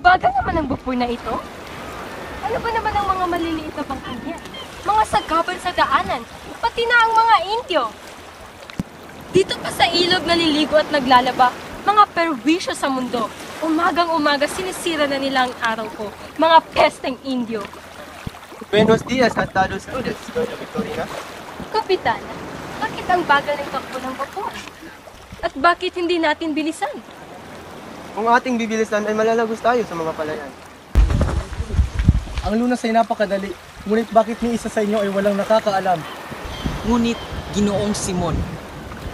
Bagal naman ang bupoy na ito. Ano ba naman ang mga maliliit na bangkang yan? Mga sagabal sa daanan, pati na ang mga Indyo. Dito pa sa ilog naliligo at naglalaba, mga perwisyo sa mundo. Umagang-umaga sinisira na nila ang araw ko, mga pesteng Indyo. Buenos dias, Cantados Students, Doña Victorina. Kapitan, bakit ang bagal ng takbo ng vapor? At bakit hindi natin bilisan? Kung ating bibilisan ay malalagos tayo sa mga palayan. Ang lunas ay napakadali, ngunit bakit ni isa sa inyo ay walang nakakaalam? Ngunit, Ginoong Simon,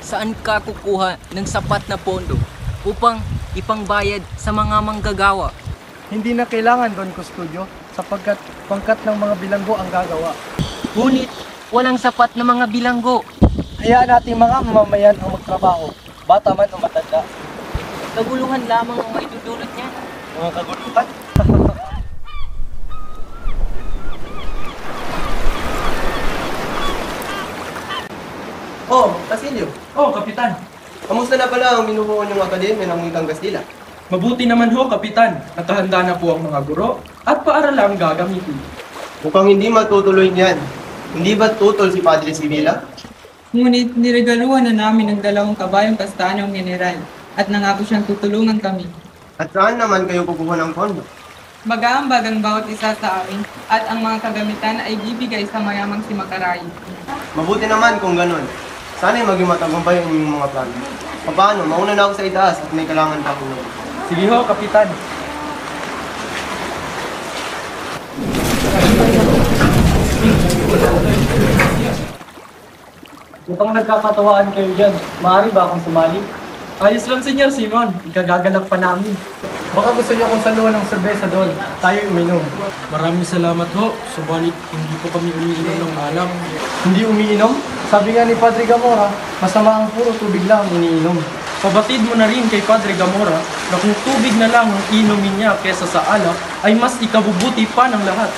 saan ka kukuha ng sapat na pondo upang ipangbayad sa mga manggagawa? Hindi na kailangan, Don Custodio, sapagkat pangkat ng mga bilanggo ang gagawa. Ngunit, walang sapat na mga bilanggo. Hayaan nating mga mamamayan ang magtrabaho, bata man o matanda. Kaguluhan lamang ang may dudulot niya. Mga kaguluhan. Oh, Basilio. Oh, Kapitan. Kamusta na pala ang binubuo niyong akademya ng Wikang Kastila? Mabuti naman ho, Kapitan. Nakahanda na po ang mga guro at paaralang gagamitin. Mukhang hindi matutuloy niyan. Hindi ba tutol si Padre Sibila? Ngunit niregaluhan na namin ng 2 kabayong kastanyong general at nangako siyang tutulungan kami. At saan naman kayo kukuha ng pondo? Mag-aambag ang bawat isa sa amin at ang mga kagamitan ay bibigay sa mayamang si Makaray. Mabuti naman kung ganun. Sana'y maging matagumpay ang inyong mga plano. Paano? Mauna na ako sa itaas at may kailangan pa akong naman. Sige ho, Kapitan. Mukhang nagkakatawaan kayo dyan. Maaari ba akong sumali? Ayos lang, Senyor Simon. Ikagagalak pa namin. Baka gusto niyo akong saluhan ng serbesa doon. Tayo uminom. Maraming salamat ho. Subalit, hindi po kami umiinom ng alak. Hindi umiinom? Sabi nga ni Padre Gamora, masama ang puro tubig lang ang iniinom. Pabatid mo na rin kay Padre Gamora na kung tubig na lang ang inumin niya kesa sa alak, ay mas ikabubuti pa ng lahat.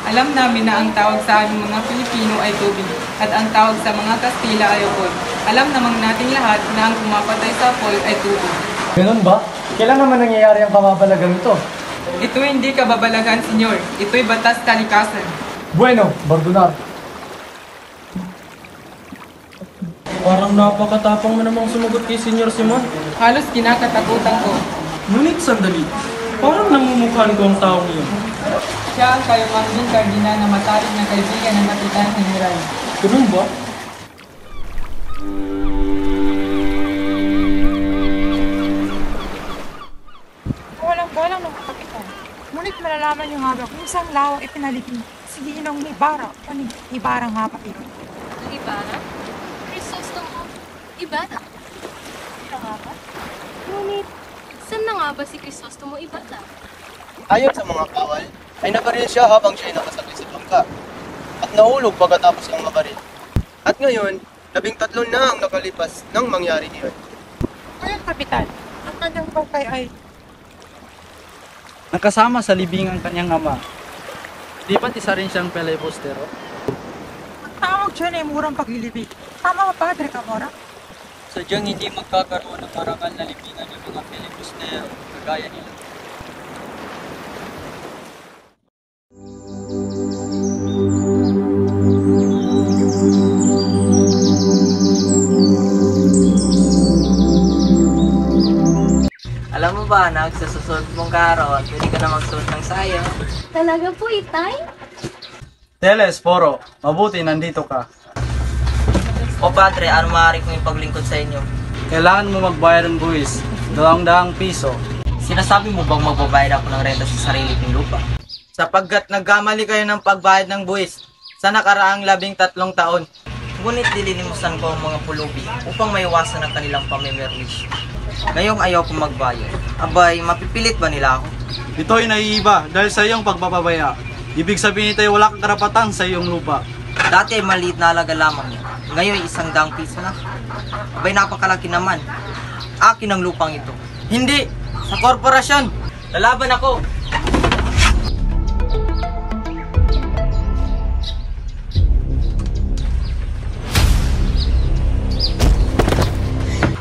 Alam namin na ang tawag sa aming mga Pilipino ay tubig at ang tawag sa mga Kastila ay alcohol. Alam namang nating lahat na ang pumapatay sa alcohol ay tubig. Ganun ba? Kailan naman nangyayari ang pamapalagang ito? Ito hindi kababalagan, senyor. Ito'y batas kalikasan. Bueno, Bardunar. Parang napakatapang mo namang sumagot kay Senyor Simon. Halos kinakatakutan ko. Ngunit sandali, parang namumukhaan ko ang taong iyon. Siya ang kayumanging kardinal na mataling na kaibigan ng Kapitan General. Ganun ba? Walang ng kapitan. Ngunit malalaman niyo nga ba kung saan lawang ipinalikin si Ginong Ibarra o ni Ibarra nga pa ito. Ibarra? Crisostomo? Ibarra? Ito nga ba? Ngunit, saan na nga ba si Crisostomo Ibarra? Ayon sa mga kawal, ay nabaril siya habang siya'y nakasakit sa bangka at nahulog pagkatapos ang mabaril. At ngayon, 13 na ang nakalipas nang mangyari iyon. Ngayon, kapitan, ang kanyang bangkay ay nakasama sa libing ang kanyang ama. Di ba't isa rin siyang Pelebustero? ang tawag dyan ay murang paglilibig. Tama ba, Padre Gamora? Sadyang hindi magkakaroon ng marangal na libingan ng mga Pelebustero kagaya nila. Alam mo ba, anak, sa susunod mong karon, pwede ka na magsuot ng sayo. Talaga po, Itay? Teles, Poro, mabuti nandito ka. O padre, ano maaari kong ipaglingkod sa inyo? Kailangan mo magbayad ng buwis, 200 piso. Sinasabi mo bang magbabayad ako ng renta sa sarili kong lupa? Sapagkat nagkamali kayo ng pagbayad ng buwis sa nakaraang 13 taon. Ngunit dililimusan ko ang mga pulubi upang maiwasan ang kanilang pamimerwisyo. Ngayong ayaw kong magbayad. Abay, mapipilit ba nila ako? Ito'y naiiba dahil sa iyong pagpapabaya. Ibig sabihin ito'y wala kang karapatan sa iyong lupa. Dati ay maliit na halaga lamang yan. Ngayon 100 piso na. Abay, napakalaki naman. Akin ang lupang ito. Hindi! Sa korporasyon! Lalaban ako!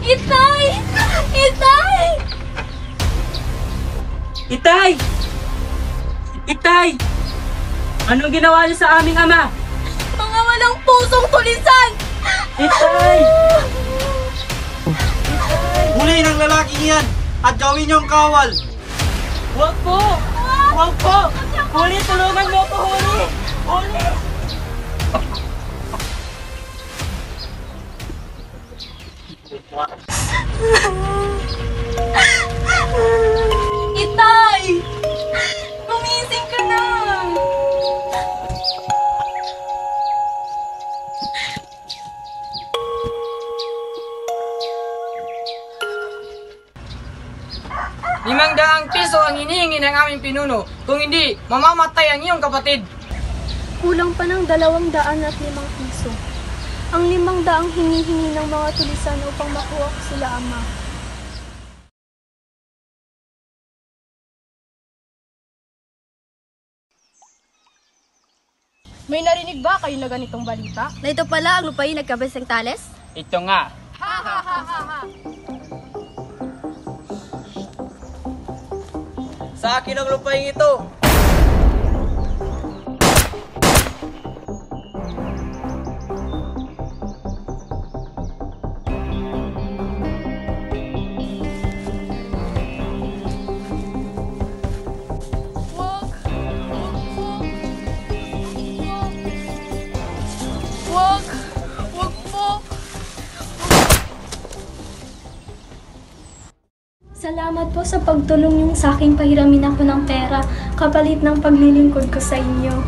Itay! Itay! Itay! Itay! Anong ginawa niyo sa aming ama? Mga walang pusong tulisan! Itay! Huli ng lalaking yan at gawin niyong kawal. Huwag po! Huwag po! Huli, tulungan mo ako, huli! Huli! Itay! Gumising ka na! ₱500 ang hinihingi ng aming pinuno. Kung hindi, mamamatay ang iyong kapatid. Kulang pa ng 205 piso. Ang 500 hinihingi ng mga tulisan upang makuha ko sila ama. May narinig ba kayo na ganitong balita? Na ito pala ang lupain nagkabasang tales? Ito nga. Ha ha ha ha ha! Sa akin ang lupaing ito! Wag po! Salamat po sa pagtulong niyo sa aking pahiramin ako ng pera kapalit ng paglilingkod ko sa inyo.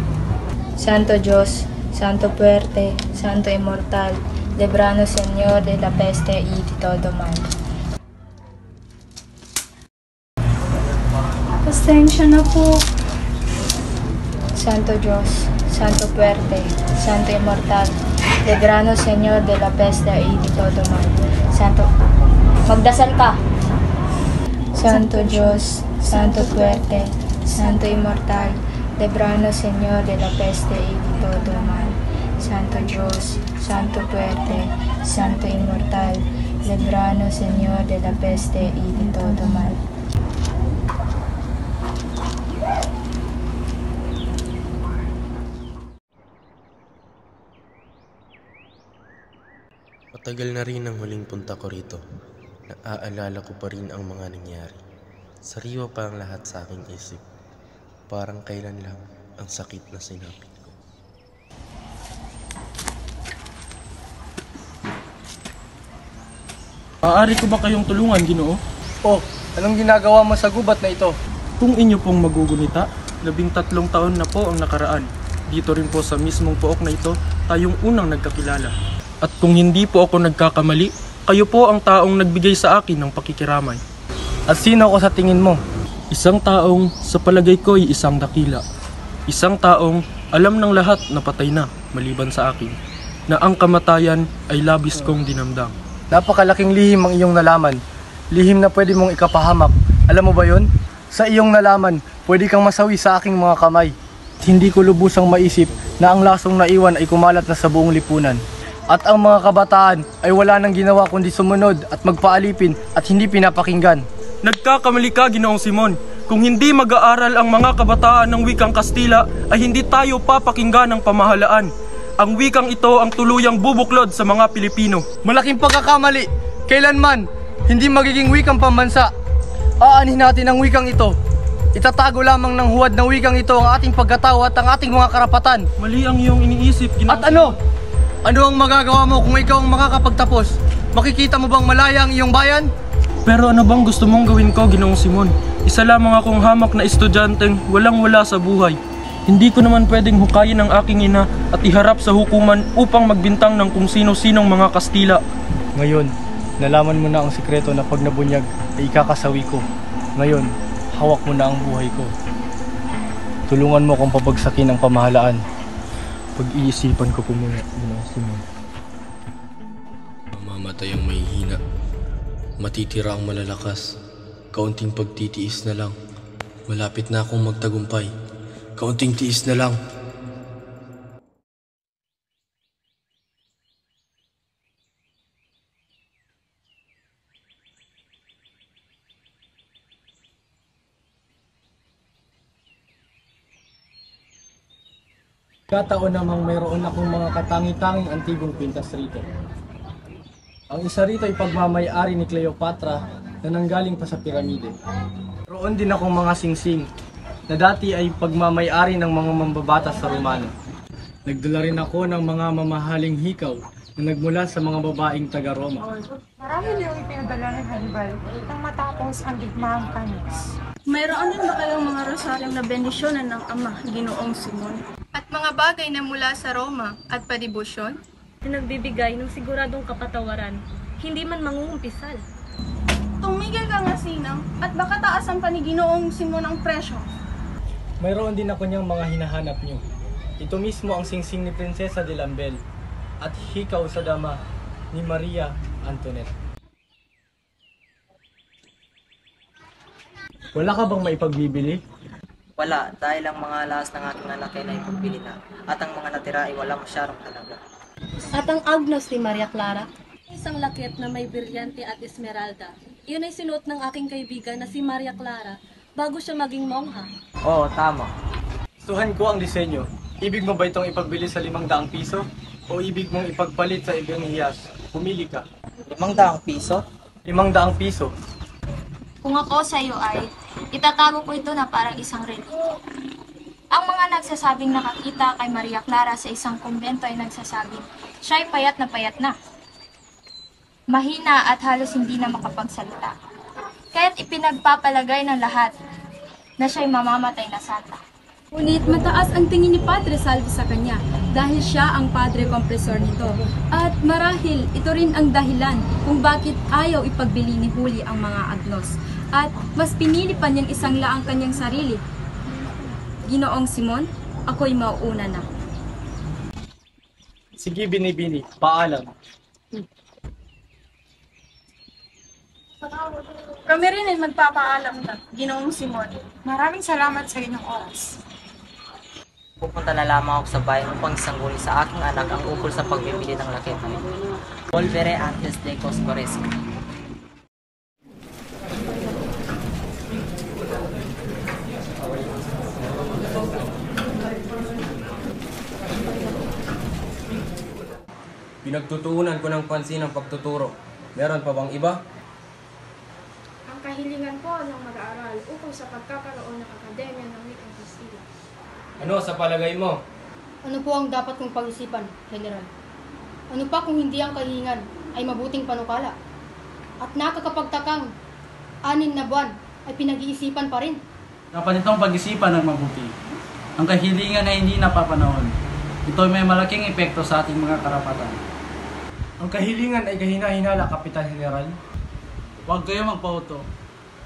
Santo Diyos, Santo Puerte, Santo Immortal, Librano Señor de la Peste y de todo mal. Pasensya na po. Santo Diyos, Santo Puerte, Santo Immortal, Librano Señor de la Peste y de todo mal. Santo... Magdasal ka! Santo Diyos, Santo Puerte, Santo Immortal, Librano Señor de la Peste y de todo mal. Santo Diyos, Santo Puerte, Santo Immortal, Librano Señor de la Peste y de todo mal. Matagal na rin ang huling punta ko rito. Naaalala ko pa rin ang mga nangyari. Sariwa pa ang lahat sa aking isip. Parang kailan lang ang sakit na sinapit ko. Maaari ko ba kayong tulungan, Ginoo? Oh, anong ginagawa mo sa gubat na ito? Kung inyo pong magugunita, 13 taon na po ang nakaraan. Dito rin po sa mismong pook na ito, tayong unang nagkakilala. At kung hindi po ako nagkakamali, kayo po ang taong nagbigay sa akin ng pakikiramay. At sino ako sa tingin mo? Isang taong sa palagay ko ay isang dakila. Isang taong alam ng lahat na patay na, maliban sa akin, na ang kamatayan ay labis kong dinamdam. Napakalaking lihim ang iyong nalaman. Lihim na pwede mong ikapahamak. Alam mo ba yon? Sa iyong nalaman, pwede kang masawi sa aking mga kamay. Hindi ko lubusang maisip na ang lasong naiwan ay kumalat na sa buong lipunan. At ang mga kabataan ay wala nang ginawa kundi sumunod at magpaalipin at hindi pinapakinggan. Nagkakamali ka, Ginoong Simon. Kung hindi mag-aaral ang mga kabataan ng wikang Kastila, ay hindi tayo papakinggan ng pamahalaan. Ang wikang ito ang tuluyang bubuklod sa mga Pilipino. Malaking pagkakamali. Kailanman, hindi magiging wikang pambansa. Aanhin natin ang wikang ito. Itatago lamang ng huwad ng wikang ito ang ating pagkatao at ang ating mga karapatan. Mali ang iyong iniisip, Ginoong At ano? Ano ang magagawa mo kung ikaw ang makakapagtapos? Makikita mo bang malaya ang iyong bayan? Pero ano bang gusto mong gawin ko, Ginoong Simon? Isa lamang akong hamak na estudyanteng walang-wala sa buhay. Hindi ko naman pwedeng hukayin ang aking ina at iharap sa hukuman upang magbintang ng kung sino-sinong mga Kastila. Ngayon, Nalaman mo na ang sikreto na pag nabunyag ay ikakasawi ko. Ngayon, hawak mo na ang buhay ko. Tulungan mo akong pabagsakin ang pamahalaan. Pag-iisipan ko muna, Simon. Mamamatay ang mahihina. Matitira ang malalakas. Kaunting pagtitiis na lang. Malapit na akong magtagumpay. Kaunting tiis na lang. Kataon namang mayroon akong mga katangi-tanging antigong kwintas rito. Ang isa rito ay pagmamay-ari ni Cleopatra na nanggaling pa sa piramide. Roon din akong mga singsing na dati ay pagmamay-ari ng mga mambabatas sa Romano. Nagdala rin ako ng mga mamahaling hikaw na nagmula sa mga babaeng taga-Roma. Marami niyong ipinadala ni Hannibal nang matapos ang digmaang Canis. Mayroon din ba kayong mga rosaryong na bendisyonan ng Ama, Ginoong Simon? At mga bagay na mula sa Roma at padibusyon? Na nagbibigay ng siguradong kapatawaran, hindi man mangungumpisal. Tumigil ka nga, Sinang, at baka taasan pa ni Ginoong Simon ang presyo. Mayroon din ako niyang mga hinahanap niyo. Ito mismo ang singsing ni Prinsesa de Lambel at hikaw sa dama ni Maria Antoinette. Wala ka bang maipagbibili? Wala, dahil ang mga alas ng aking lalaki na ipagbili na, at ang mga natira ay wala masyadong halaga. At ang agnos ni Maria Clara, isang lakit na may brilyante at esmeralda. Iyon ay sinuot ng aking kaibigan na si Maria Clara bago siya maging mongha. Oo, tama. Gustuhan ko ang disenyo. Ibig mo ba itong ipagbili sa 500 piso? O ibig mong ipagpalit sa ibang hiyas? Pumili ka. 500 piso? 500 piso. Kung ako sa iyo ay, itatago ko ito na parang isang relikya. Ang mga nagsasabing nakakita kay Maria Clara sa isang kumbento ay nagsasabing, siya'y payat na. Mahina at halos hindi na makapagsalita. Kaya't ipinagpapalagay ng lahat na siya'y mamamatay na santa. Ngunit mataas ang tingin ni Padre Salvi sa kanya dahil siya ang Padre Kompresor nito. At marahil ito rin ang dahilan kung bakit ayaw ipagbili ni Huli ang mga agnos. At mas pinili pa niyang isang laang kanyang sarili. Ginoong Simon, ako'y mauuna na. Sige, Bini-Bini, paalam. Kami rin ay magpapaalam na, Ginoong Simon. Maraming salamat sa inyong oras. Pupunta na lamang ako sa bayan upang isangguni sa aking anak ang ukol sa pagbibili ng lakit. Volvere antes de Coscoresca. Pinagtutuunan ko ng pansin ang pagtuturo. Meron pa bang iba? Ang kahilingan ko ng mag-aaral ukol sa pagkakaroon ng Akademya ng Wikang Kastila. Ano sa palagay mo? Ano po ang dapat kong pag-isipan, General? Ano pa kung hindi ang kahilingan ay mabuting panukala? At nakakapagtakang 6 na buwan ay pinag-iisipan pa rin. Dapat itong pag-isipan ng mabuti. Ang kahilingan ay hindi napapanahon. Ito may malaking epekto sa ating mga karapatan. Ang kahilingan ay kahina-hinala, Kapitan General. Huwag kayo magpauto.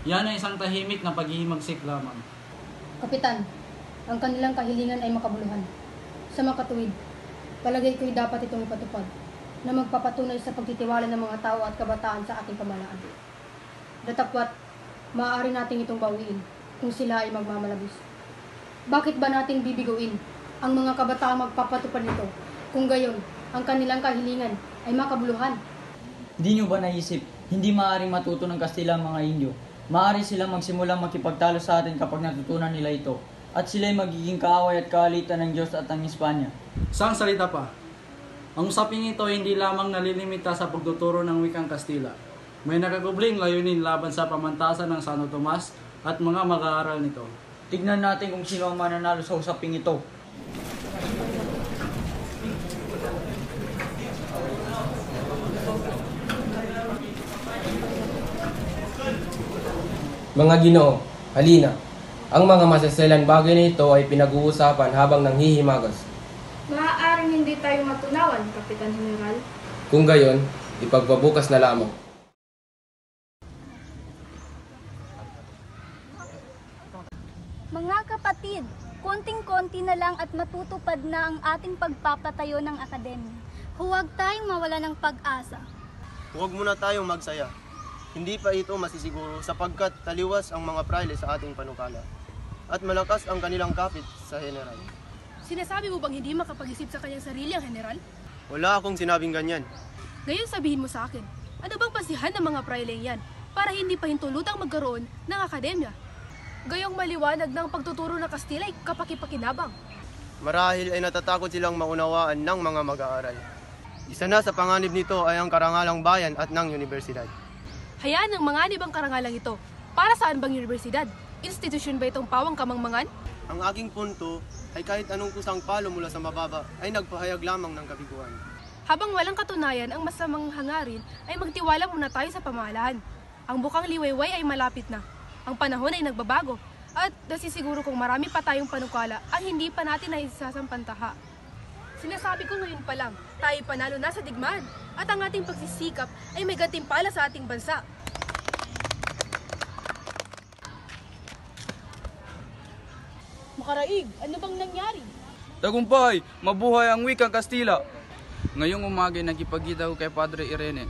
Yan ay isang tahimik na paghihimagsik lamang. Kapitan, ang kanilang kahilingan ay makabuluhan. Sa makatuwid, palagay ko'y dapat itong ipatupad na magpapatunay sa pagtitiwala ng mga tao at kabataan sa ating pamahalaan. Datapwat, maaari nating itong bawiin kung sila ay magmamalabis. Bakit ba natin bibiguin ang mga kabataan magpapatupad nito kung gayon ang kanilang kahilingan ay makabuluhan? Hindi nyo ba naisip, hindi maaaring matuto ng Kastila ang mga Indio? Maaari silang magsimulang makipagtalo sa atin kapag natutunan nila ito. At sila'y magiging kaaway at kaalitan ng Diyos at ng Espanya. Isang salita pa. Ang usaping ito ay hindi lamang nalilimita sa pagtuturo ng wikang Kastila. May nakagubling layunin laban sa pamantasan ng Santo Tomas at mga mag-aaral nito. Tignan natin kung sino ang mananalo sa usaping ito. Mga Ginoo, halina. Ang mga masaselan bagay na ito ay pinag-uusapan habang nanghihimagas. Maaaring hindi tayo matunawan, Kapitan General. Kung gayon, ipagpabukas na lamang. Mga kapatid, konting-konti na lang at matutupad na ang ating pagpapatayo ng akademya. Huwag tayong mawala ng pag-asa. Huwag muna tayong magsaya. Hindi pa ito masisiguro sapagkat taliwas ang mga praile sa ating panukala at malakas ang kanilang kapit sa general. Sinasabi mo bang hindi makapag-isip sa kanyang sarili ang general? Wala akong sinabing ganyan. Ngayon sabihin mo sa akin, ano bang pasihan ng mga praileng yan para hindi pa hintulutang magkaroon ng akademya? Gayong maliwanag ng pagtuturo ng Kastila ay kapakipakinabang. Marahil ay natatakot silang maunawaan ng mga mag-aaral. Isa na sa panganib nito ay ang karangalang bayan at ng universidad. Hayaan ang manganib ang karangalang ito. Para saan bang universidad? Institusyon ba itong pawang kamangmangan? Ang aking punto ay kahit anong kusang palo mula sa mababa ay nagpahayag lamang ng kabiguan. Habang walang katunayan ang masamang hangarin ay magtiwala muna tayo sa pamahalaan. Ang bukang liwayway ay malapit na. Ang panahon ay nagbabago. At nasisiguro kung marami pa tayong panukala ang hindi pa natin naisasampantaha. Sinasabi ko ngayon pa lang, tayo panalo na sa digmaan at ang ating pagsisikap ay may gantimpala sa ating bansa. Makaraig, ano bang nangyari? Tagumpay! Mabuhay ang wikang Kastila! Ngayong umaga nagkipagkita ko kay Padre Irene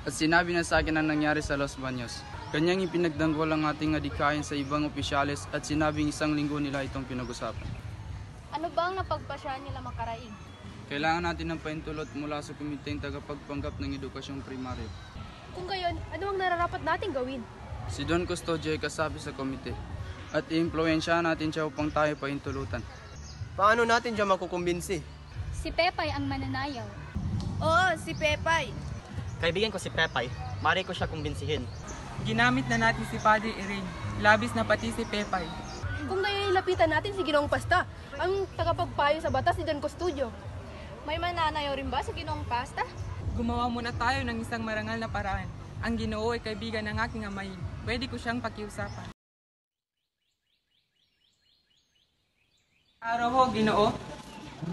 at sinabi na sa akin ang nangyari sa Los Baños. Kanyang ipinagdanggol ang ating adikain sa ibang opisyales at sinabing 1 linggo nila itong pinag-usapan. Ano ba ang napagpasya nila Makaraig? Kailangan natin ng paintulot mula sa komiteng tagapagpanggap ng edukasyong primaryo. Kung gayon, ano ang nararapat nating gawin? Si Don Custodio ay kasabi sa komite at i-impluensya natin siya upang tayo paintulutan. Paano natin siya makukumbinsi? Si Pepay ang mananayaw. Oo, si Pepay. Kaibigan ko si Pepay. Mari ko siya kumbinsihin. Ginamit na natin si Padre Irene. Labis na pati si Pepay. Kung gayon, lapitan natin si Ginoong Pasta, ang tagapagpayo sa batas ni Don Custodio. May mananayaw rin ba sa Ginoong Pasta? Gumawa muna tayo ng isang marangal na paraan. Ang Ginoo ay kaibigan ng aking amahin. Pwede ko siyang pakiusapan. Araw ho, Ginoo.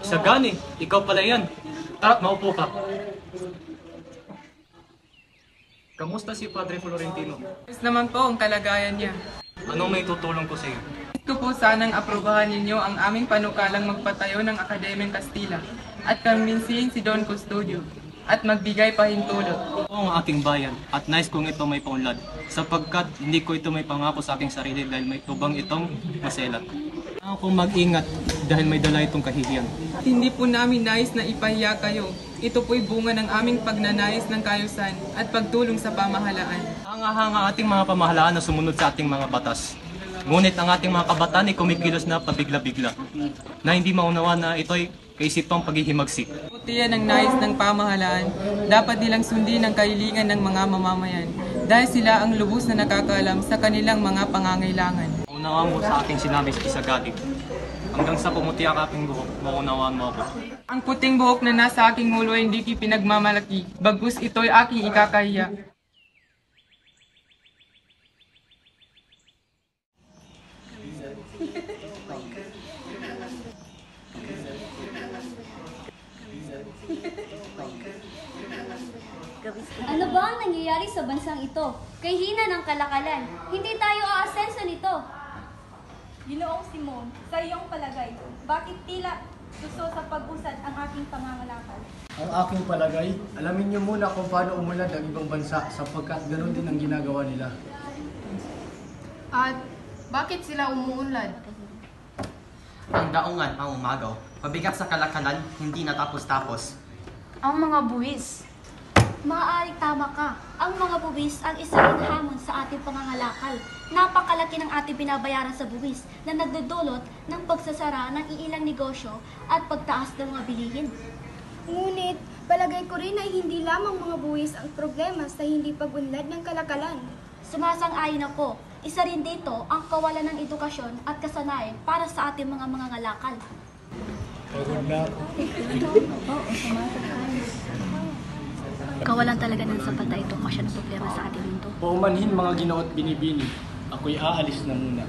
Sagani, ikaw pala yan. Tara't maupo ka. Kamusta si Padre Florentino? Ayos naman po ang kalagayan niya. Anong may tutulong ko sa iyo? Gusto po sanang aprobahan ninyo ang aming panukalang magpatayo ng Akademyang Kastila at kumbinsihin si Don Custodio at magbigay pahintulot. Oo ang aking bayan at nais kong ito may paunlad sapagkat hindi ko ito may pangako sa aking sarili dahil may tubang itong maselat. Kailangan kong mag-ingat dahil may dala itong kahihiyan. Hindi po namin nais na ipahiya kayo. Ito po'y bunga ng aming pagnanais ng kayusan at pagtulong sa pamahalaan. Hanga-hanga ating mga pamahalaan na sumunod sa ating mga batas. Ngunit ang ating mga kabataan ay kumikilos na pabigla-bigla na hindi maunawa na ito'y kaisipang paghihimagsik. Buti yan ang nais ng pamahalaan. Dapat nilang sundin ang kahilingan ng mga mamamayan dahil sila ang lubos na nakakaalam sa kanilang mga pangangailangan. Maunawaan mo sa aking sinabi sa isagadi. Hanggang sa pumuti ang aking buhok, maunawaan mo ako. Ang puting buhok na nasa aking ulo ay hindi pinagmamalaki, bagus ito'y aking ikakahiya. Ano ba ang nangyayari sa bansang ito? Kay hina ng kalakalan, hindi tayo aasenso nito. Ginoong Simon, sa iyong palagay, bakit tila gusto sa pag-usad ang aking pangangalakal? Ang aking palagay, alamin niyo muna kung paano umunlad ang ibang bansa sapagkat ganoon din ang ginagawa nila. At bakit sila umuunlad? Ang daungan ang umagaw. Mabigat sa kalakalan, hindi natapos-tapos. Ang mga buwis. Maaaring tama ka. Ang mga buwis ang isa ring hamon sa ating pangangalakal. Napakalaki ng ating binabayaran sa buwis na nagdudulot ng pagsasara ng iilang negosyo at pagtaas ng mga bilihin. Ngunit, palagay ko rin ay hindi lamang mga buwis ang problema sa hindi pag-unlad ng kalakalan. Sumasang-ayon ako. Isa rin dito ang kawalan ng edukasyon at kasanayan para sa ating mga mangangalakal. Pagod na ako. Kawalan talaga ng sapat na edukasyon ang problema sa ating mundo. Paumanhin mga Ginoo at binibini, ako'y aalis na muna.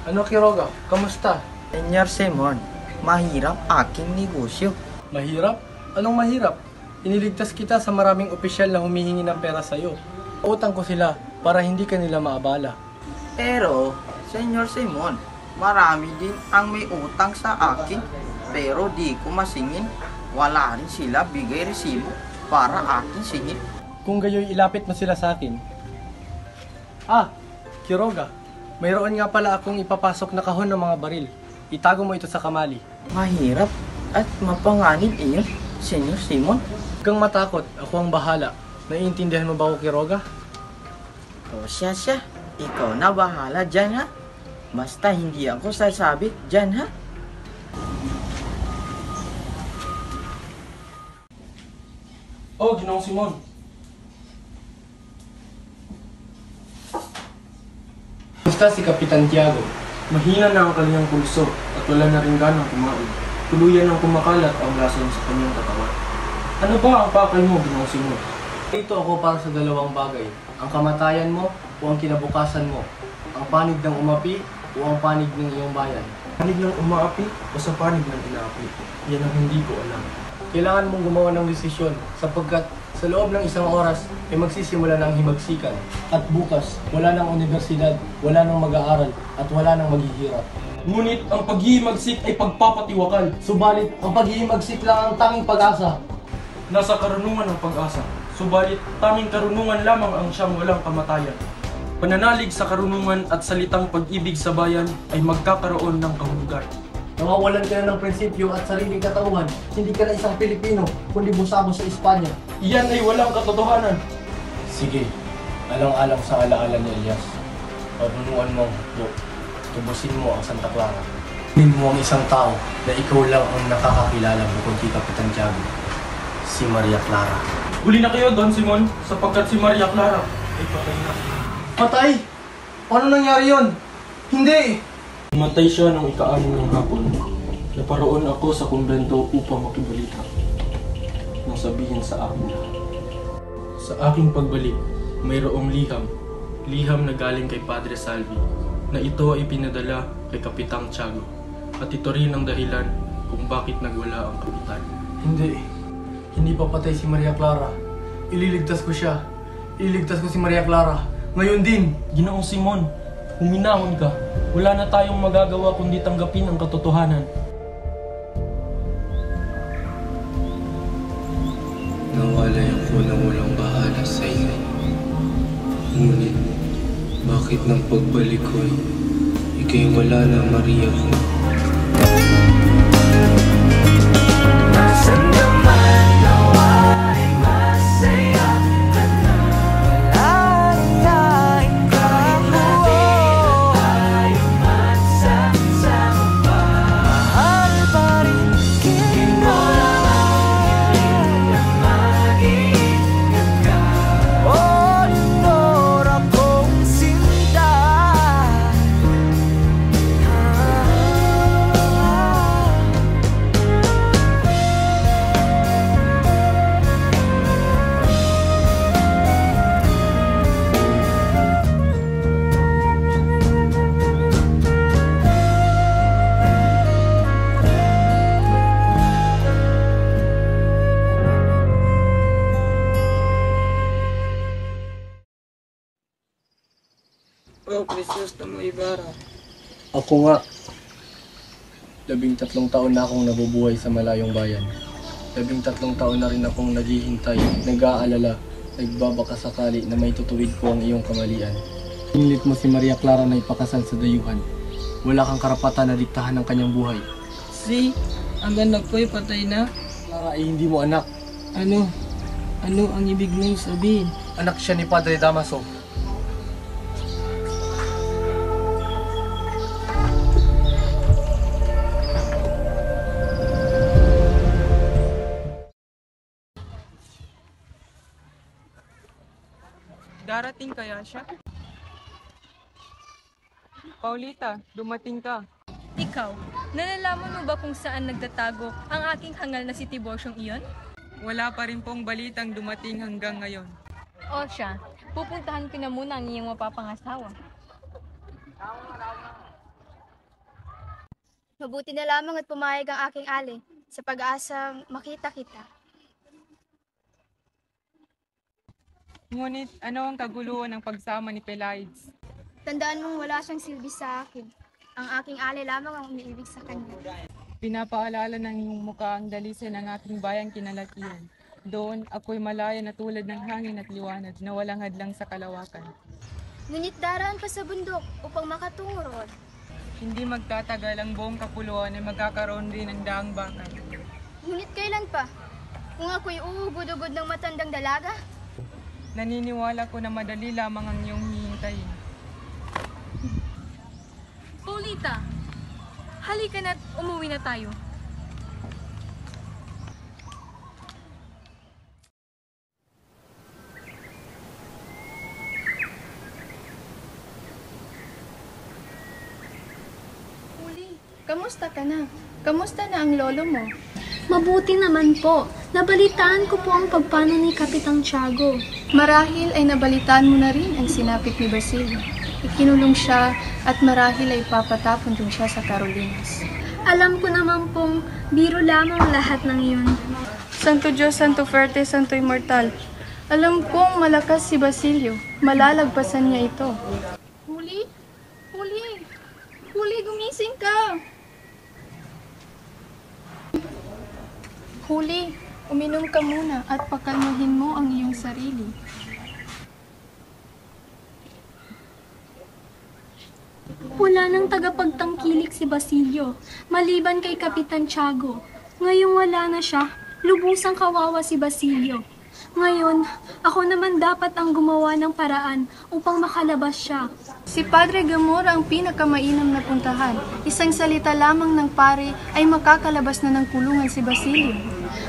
Ano Quiroga? Kamusta? Senyor Simon, mahirap aking negosyo. Mahirap? Anong mahirap? Iniligtas kita sa maraming opisyal na humihingi ng pera sa'yo. Utang ko sila para hindi ka nila maabala. Pero, Senyor Simon, marami din ang may utang sa akin. Pero di ko masingin. Wala rin sila bigay resibo para akin singin. Kung gayoy ilapit mo sila sa akin. Quiroga, mayroon nga pala akong ipapasok na kahon ng mga baril. Itago mo ito sa kamali. Mahirap at mapanganib iyon, Senyor Simon. Huwag kang matakot, ako ang bahala. Naiintindihan mo ba ako, Quiroga? O siya, ikaw na bahala dyan ha. Basta hindi ako sasabit dyan ha. Oh, Ginoong Simon. Basta si Kapitan Tiago. Mahina na ang kanyang pulso at wala na rin ganang kumain. Tuluyan ang kumakalat ang lasa sa kanyang katawan. Ano ba ang pakay mo, Ginoong Simon? Dito ako para sa dalawang bagay. Ang kamatayan mo o ang kinabukasan mo. Ang panig ng umapi o ang panig ng iyong bayan. Panig ng umaapi o sa panig ng inaapi? Yan ang hindi ko alam. Kailangan mong gumawa ng desisyon sapagkat sa loob ng isang oras ay magsisimula ng himagsikan. At bukas, wala nang universidad, wala nang mag-aaral, at wala nang maghihirap. Ngunit ang paghihimagsik ay pagpapatiwakal. Subalit, ang paghihimagsik lang ang tanging pag-asa. Nasa karunungan ng pag-asa. Subalit, tanging karunungan lamang ang siyang walang kamatayan. Pananalig sa karunungan at salitang pag-ibig sa bayan ay magkakaroon ng kahulugan. Nawawalan ka na ng prinsipyo at sariling katauhan. Hindi ka na isang Pilipino, kundi busabo sa Espanya. Iyan ay walang katotohanan. Sige, alang-alang sa alaala ni Elias. Pabunuan mo ang hukbo. Tubusin mo ang Santa Clara. Tingin mo ang isang tao na ikaw lang ang nakakakilala bukod kay Kapitan Tiago. Si Maria Clara. Huli na kayo, Don Simon, sapagkat si Maria Clara ay patay na. Patay? Paano nangyari yon? Hindi! Matay siya nung ika-6 ng hapon. Naparoon ako sa kumbento upang makibalita. Nang sabihin sa akin lahat. Sa aking pagbalik, mayroong liham na galing kay Padre Salvi, na ito ay pinadala kay Kapitang Tiago. At ito rin ang dahilan kung bakit nagwala ang kapitan. Hindi pa patay si Maria Clara. Ililigtas ko siya. Ililigtas ko si Maria Clara. Ngayon din. Ginoong Simon, huminahon ka. Wala na tayong magagawa kundi tanggapin ang katotohanan. Nawalay ako ng walang bahala sa iyo. Ngunit, bakit nang pagbalik ko'y ika'y wala na, Maria ko? Nasaan naman nawa'y masaya ka na? Lalain ka mo. Tayo magsasama pa. Mahal pa rin kita. Hiling na mag-iingat ka. Honor akong sinta. Oh, precious na mo Ibarra. Ako nga. 13 taon na akong nabubuhay sa malayong bayan. 13 taon na rin akong naghihintay, nag-aalala, nagbabakasakali na may tutuwid ko ang iyong kamalian. Pinilit mo si Maria Clara na ipakasal sa dayuhan. Wala kang karapatan na diktahan ng kanyang buhay. Ang anak ko'y patay na. Clara ay hindi mo anak. Ano ang ibig mong sabihin? Anak siya ni Padre Damaso. Darating kaya siya? Paulita, dumating ka. Ikaw, nalalaman mo ba kung saan nagtatago ang aking hangal na si Tiborsyong iyon? Wala pa rin pong balitang dumating hanggang ngayon. O siya, pupuntahan ko na muna ang iyong mapapangasawa. Mabuti na lamang at pumayag ang aking ali sa pag-asa makita kita. Ngunit ano ang kaguluhan ng pagsama ni Pelides? Tandaan mong wala siyang silbi sa akin. Ang aking alay lamang ang umiibig sa kanya. Pinapaalala ng iyong mukha ang dalisay ng aking bayang kinalakihan. Doon, ako'y malaya na tulad ng hangin at liwanag na walang hadlang sa kalawakan. Ngunit daraan pa sa bundok upang makatungo roon. Hindi magtatagal ang buong kapuluan ay magkakaroon din ng daang bakal. Ngunit kailan pa? Kung ako'y uugod-ugod ng matandang dalaga? Naniniwala ko na madali lamang ang iyong hihintayin. Paulita, halika na't umuwi na tayo. Kamusta ka na? Kamusta na ang lolo mo? Mabuti naman po. Nabalitaan ko po ang pagpano ni Kapitang Tiago. Marahil ay nabalitaan mo na rin ang sinapit ni Basilio. Ikinulong siya at marahil ay papatapon din siya sa Carolinas. Alam ko naman pong biro lamang lahat ng iyon. Santo Diyos, Santo Fuerte, Santo Immortal. Alam kong malakas si Basilio. Malalagpasan niya ito. Huli? Huli! Huli, gumising ka! Huli, uminom ka muna at pakalmahin mo ang iyong sarili. Wala nang tagapagtangkilik si Basilio, maliban kay Kapitan Tiago. Ngayong wala na siya, lubusang kawawa si Basilio. Ngayon, ako naman dapat ang gumawa ng paraan upang makalabas siya. Si Padre Gamora ang pinakamainam na puntahan. Isang salita lamang ng pare ay makakalabas na ng kulungan si Basilio.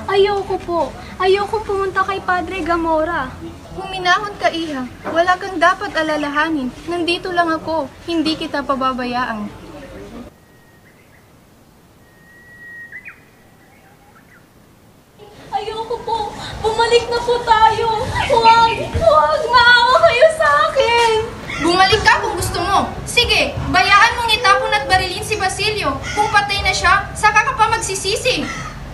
Ayoko po. Ayoko pumunta kay Padre Gamora. Huminahon ka, Iha. Wala kang dapat alalahanin. Nandito lang ako. Hindi kita pababayaan. Ayoko po. Bumalik na po tayo. Huwag. Huwag. Maawa kayo sa akin. Bumalik ka kung gusto mo. Sige, bayaan mong itapon at barilin si Basilio. Kung patay na siya, saka ka pa magsisisi.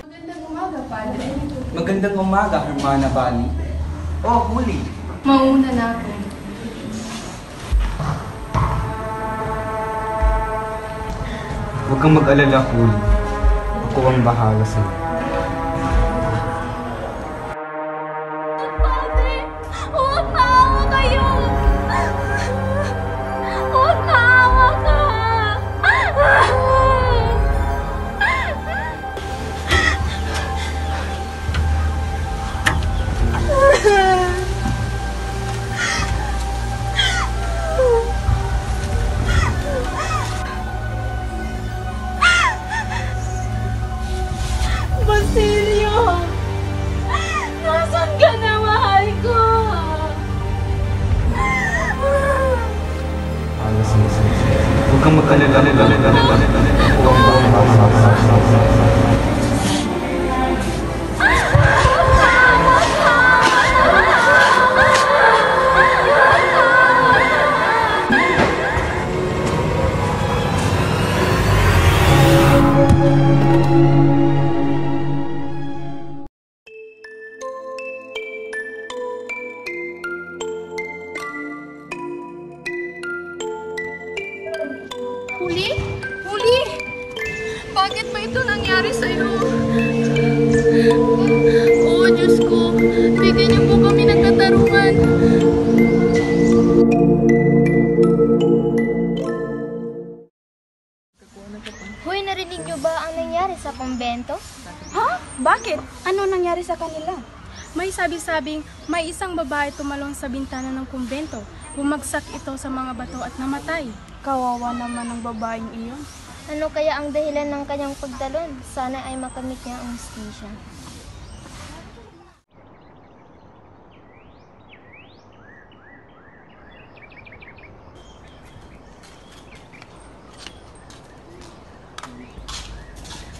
Magandang umaga, Padre. Magandang umaga, Hermana Bali. Oh, huli. Mauna na ako. Huwag kang mag-alala, huli. Ako ang bahala sa'yo. Huwag maawa kayo. Huwag maawa ka. Basilio! Nasaan ka na, mahal ko? Huwag kang mag-alala. Ako ang bahala sa'yo. Huli? Huli? Bakit ba ito nangyari sa'yo? Oo, Diyos ko. Bigyan niyo po kami ng katarungan. Hoy, narinig niyo ba ang nangyari sa kumbento? Ha? Bakit? Ano nangyari sa kanila? May sabi-sabing may isang babae tumalon sa bintana ng kumbento. Bumagsak ito sa mga bato at namatay. Kawawa naman ang babaeng iyon. Ano kaya ang dahilan ng kanyang pagtalon? Sana ay makamit niya ang hustisya.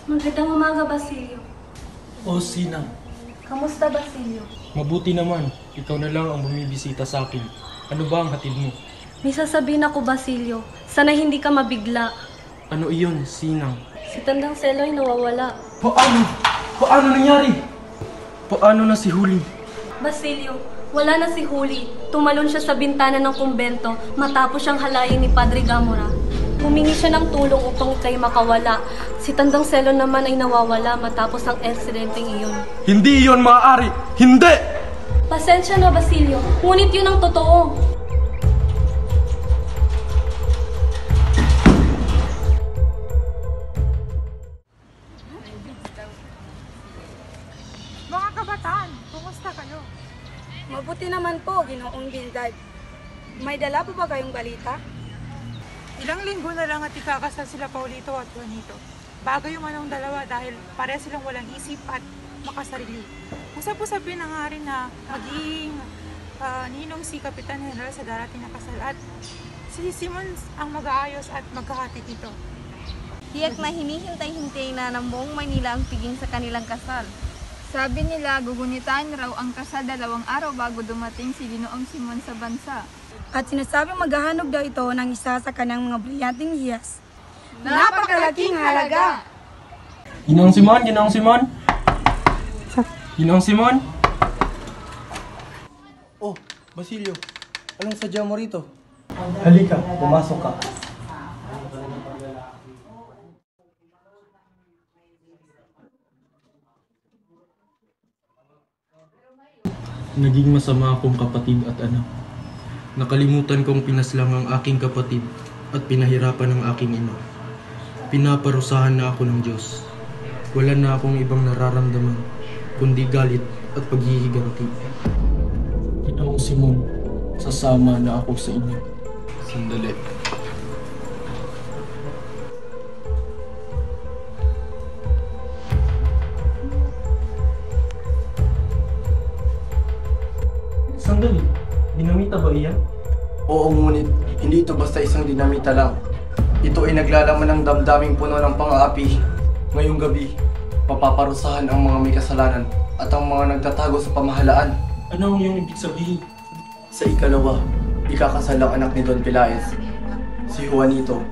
Magandang umaga, Basilio. O Sinang, Kamusta, Basilio? mabuti naman. Ikaw na lang ang bumibisita sa akin. Ano ba ang hatid mo? May sasabihin ako, Basilio. Sana hindi ka mabigla. Ano iyon, Sinang? Si Tandang Seloy nawawala. Paano? Paano nangyari? Paano na si Huli? Basilio, Wala na si Huli. Tumalon siya sa bintana ng kumbento matapos siyang halayin ni Padre Gamora. Humingi siya ng tulong upang ika'y makawala. Si Tandang Selo naman ay nawawala matapos ang insidenteng iyon. Hindi iyon maaari! Hindi! Pasensya na, Basilio. Ngunit yun ang totoo. Mga kabataan, kumusta kayo? Mabuti naman po, Ginoong Binday. May dala po ba kayong balita? Ilang linggo na lang at ikakasal sila Paulito at Juanito. Bagay yung anong dalawa dahil pare silang walang isip at makasarili. Usap-usapin na nga rin na magiging ninong si Kapitan General sa darating na kasal at si Simon ang mag-aayos at magkahati dito. Tiyak na hinihintay-hintay na ng buong Maynila ang piging sa kanilang kasal. Sabi nila, gugunitan raw ang kasal 2 araw bago dumating si Ginoong Simon sa bansa. At sinasabing maghahanap daw ito ng isa sa kanyang mga brilyanteng hiyas. Napakalaking halaga! Ginoong Simon! Ginoong Simon! Ginoong Simon! Oh, Basilio, anong sadya mo rito? Halika, pumasok ka. Naging masama akong kapatid at anak. Nakalimutan kong pinaslang ang aking kapatid at pinahirapan ang aking ina. Pinaparusahan na ako ng Diyos. Wala na akong ibang nararamdaman, kundi galit at paghihiganti. Ginoong Simon, sasama na ako sa inyo. Sandali. Sandali, dinamita ba iyan? Oo, ngunit hindi ito basta isang dinamita lang. Ito ay naglalaman ng damdaming puno ng pang-aapi. Ngayong gabi, mapaparusahan ang mga may kasalanan at ang mga nagtatago sa pamahalaan. Ano ang iyong ibig sabihin? Sa ikalawa, ikakasal ang anak ni Don Pelaez, si Juanito.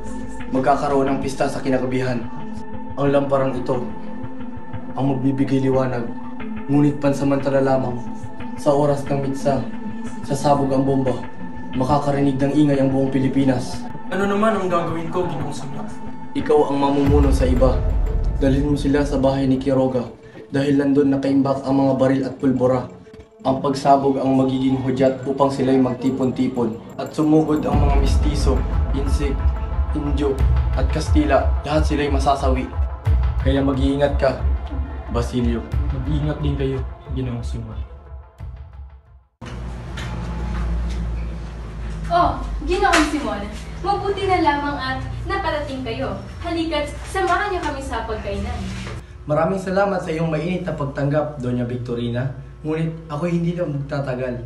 Magkakaroon ng pista sa kinagabihan. Ang lamparang ito ang magbibigay liwanag, ngunit pansamantala lamang. Sa oras ng mitsa, sasabog ang bomba, makakarinig ng ingay ang buong Pilipinas. Ano naman ang gagawin ko, Ginoong Simon? Ikaw ang mamumuno sa iba. Dalhin mo sila sa bahay ni Quiroga dahil nandun nakaimbak ang mga baril at pulbura. Ang pagsabog ang magiging hudyat upang sila'y magtipon-tipon. At sumugod ang mga mistiso, Insik, Indio at Kastila. Lahat sila'y masasawi. Kaya mag-iingat ka, Basilio. Mag-iingat din kayo, Ginoong Simon. Oh, Ginoong Simon, mabuti na lamang at nakarating kayo. Halika't samahan niyo kami sa pagkainan. Maraming salamat sa iyong mainit na pagtanggap, Doña Victorina. Ngunit ako hindi na magtatagal.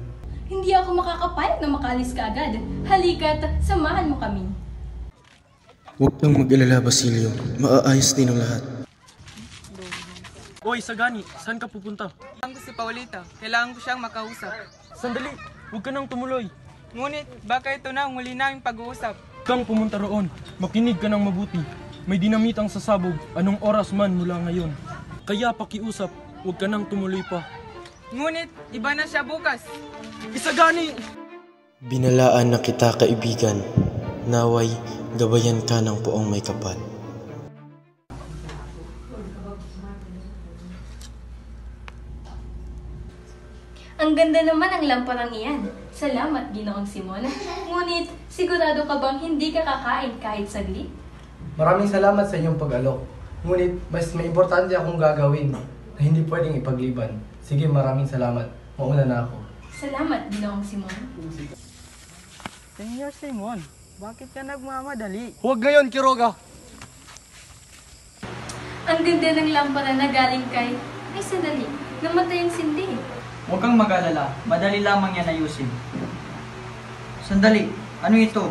Hindi ako makakapayag na makalis ka agad. Halika't samahan mo kami. Huwag kang mag-alala, Basilio. Maaayos din ang lahat. Hoy, Sagani, saan ka pupunta? Kailangan ko si Paulita. Kailangan ko siyang makausap. Sandali, huwag ka nang tumuloy. Ngunit, baka ito na ang huli naming pag-uusap. Huwag kang pumunta roon. Makinig ka ng mabuti. May dinamitang sasabog anong oras man mula ngayon. Kaya pakiusap, huwag ka nang tumuloy pa. Ngunit, iba na siya bukas. Isagani! Binalaan na kita, kaibigan. Naway, gabayan ka ng poong may kapal. Ang ganda naman ang lamparang iyan. Salamat, Ginoong Simon. Ngunit, sigurado ka bang hindi ka kakain kahit saglit? Maraming salamat sa iyong pag-alok. Ngunit mas may importante akong gagawin na hindi pwedeng ipagliban. Sige, maraming salamat. Mauna na ako. Salamat, Ginoong Simon. Senyor Simon, bakit ka nagmamadali? Huwag ngayon, Quiroga! Ang ganda ng lampara na galing kay... Ay, sandali. Namatay ang sindi. Huwag kang mag-alala, madali lamang yan ayusin. Sandali, ano ito?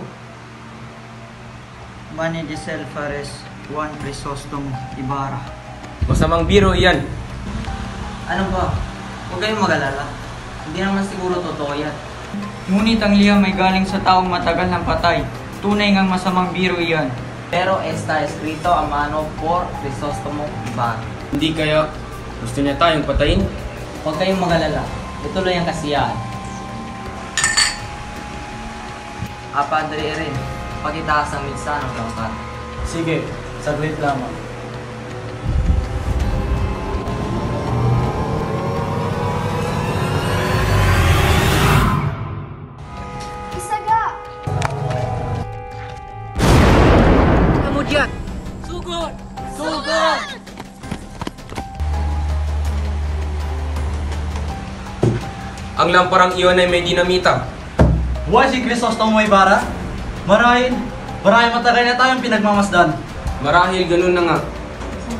Manny de Fares, Juan Crisostomo Ibarra. Masamang biro iyan. Ano ba? Huwag kayong mag-alala. Hindi naman siguro totoo yan. Ngunit ang liham ay galing sa taong matagal ng patay. Tunay ngang masamang biro iyan. Pero está escrito a mano por Crisostomo Ibarra. Hindi kaya gusto niya tayong patayin? Huwag kayong mag-alala. Ituloy ang kasiyahan. Padre Eren, pakitaas ang minsan ng langkat. Sige, saglit lamang. Isaga! Kamudyat! Sugod! Sugod! Ang lamparang iyon ay may dinamita. Buhay si Crisostomo Ibarra? Marahil matagal na tayong pinagmamasdan. Marahil ganun na nga.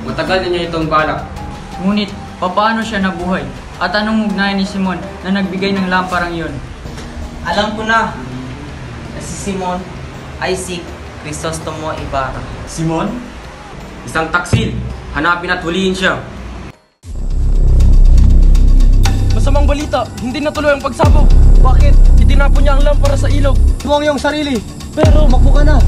Matagal na niya itong balak. Ngunit, papaano siya nabuhay? At anong ugnayan ni Simon na nagbigay ng lamparang iyon? Alam ko na si Simon ay si Crisostomo Ibarra. Simon? Isang taksil. Hanapin at huliin siya. Masamang balita, hindi natuloy ang pagsabog. Bakit? Itinapon niya ang lampara sa ilog. Tuwang iyong sarili, pero makbo ka na.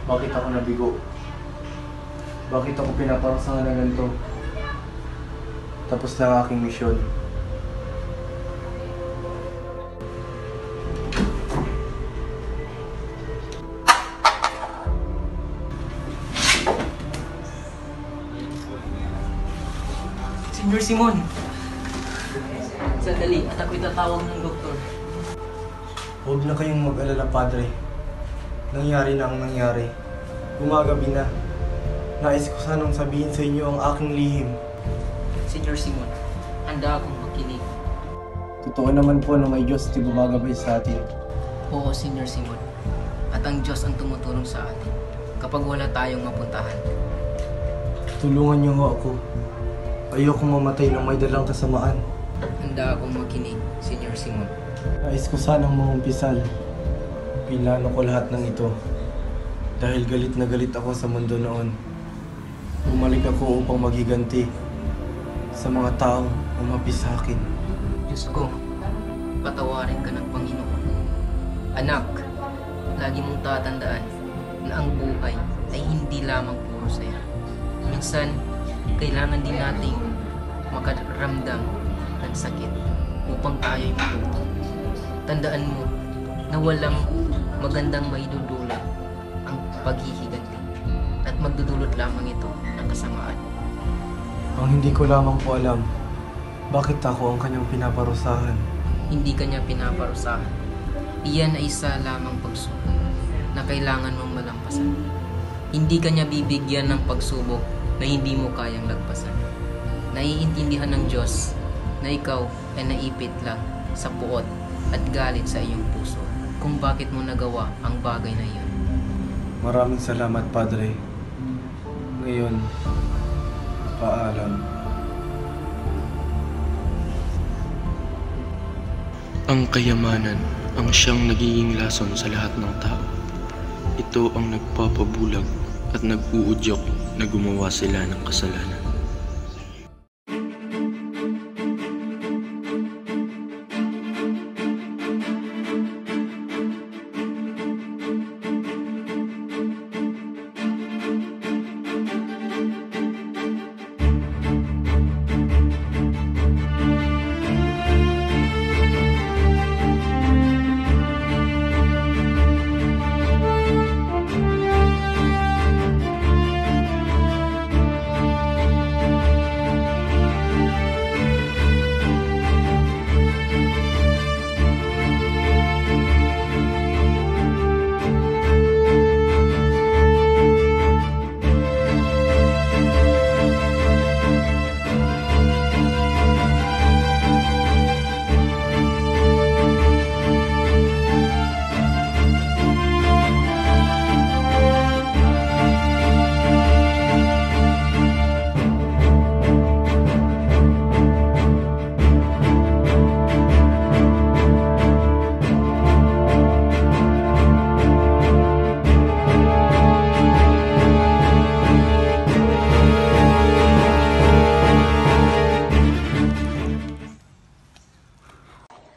Bakit ako nabigo? Bakit ako pinaparusahan ng ganito? Tapos na ang aking misyon. Senyor Simon! Sandali, at ako'y tatawag ng doktor. Huwag na kayong mag-alala, Padre. Nangyari na ang nangyari. Gumagabi na. Nais ko sanang sabihin sa inyo ang aking lihim. Senyor Simon, handa akong makinig. Totoo naman po na may Diyos na gumagabay sa atin. Oo, Senyor Simon. At ang Diyos ang tumutulong sa atin kapag wala tayong mapuntahan. Tulungan niyo ho ako. Ayokong mamatay ng may dalang kasamaan. Handa akong makinig, Senyor Simon. Nais ko sanang mangumpisal. Pinlano ko lahat ng ito. Dahil galit na galit ako sa mundo noon. Bumalik ako upang maghiganti sa mga taong umapis sa akin. Diyos ko, patawarin ka ng Panginoon. Anak, lagi mong tatandaan na ang buhay ay hindi lamang puro saya. Minsan, kailangan din nating makaramdam ng sakit upang tayo'y matuto. Tandaan mo na walang magandang maidudulot ang paghihiganti at magdudulot lamang ito ng kasamaan. Ang hindi ko lamang po alam, bakit ako ang kanyang pinaparusahan? Hindi kanya pinaparusahan. Iyan ay isa lamang pagsubok na kailangan mong malampasan. Hindi kanya bibigyan ng pagsubok na hindi mo kayang lagpasan. Naiintindihan ng Diyos na ikaw ay naipit lang sa puot at galit sa iyong puso kung bakit mo nagawa ang bagay na iyon. Maraming salamat, Padre. Ngayon, paalam. Ang kayamanan ang siyang nagiging lason sa lahat ng tao. Ito ang nagpapabulag at nag-uudyok na gumawa sila ng kasalanan.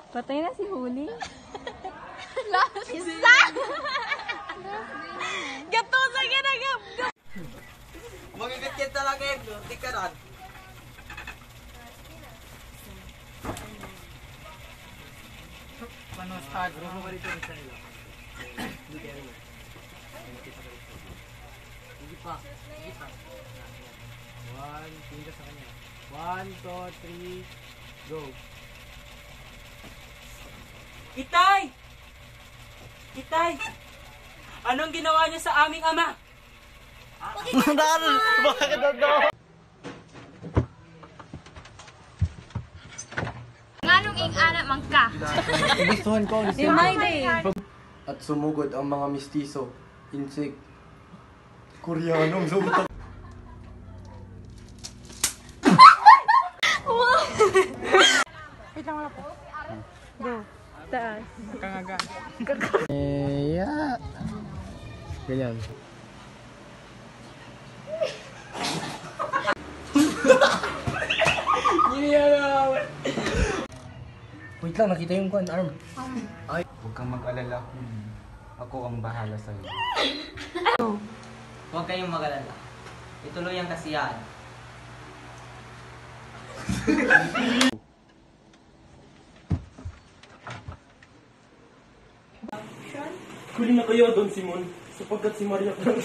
Patay na si Huli. Isa! Gatusan ka na gab! Magigit talaga yun. Di ka rin. Panostag, roho ka dito sa nila. Hindi kaya rin. Hindi pa. One, tingin sa kanya. 1, 2, 3, go. Itay! Itay! Anong ginawa niyo sa aming ama? Bakit daw? Nganong ing-ana man ka? Gustuhan ko ang Imay at sumugod ang mga mistiso, insect, Koreanong sumutang. Wait lang, wala po. Go. Taas. Kangaga. Yeah. Ganyan. Wait lang, nakita yung arm. Ay. Huwag kang mag-alala. Ako ang bahala sa'yo. Huwag kayong mag-alala. Ituloy ang kasiyahan. Huli na kayo, Don Simon, sapagkat si Maria Clara.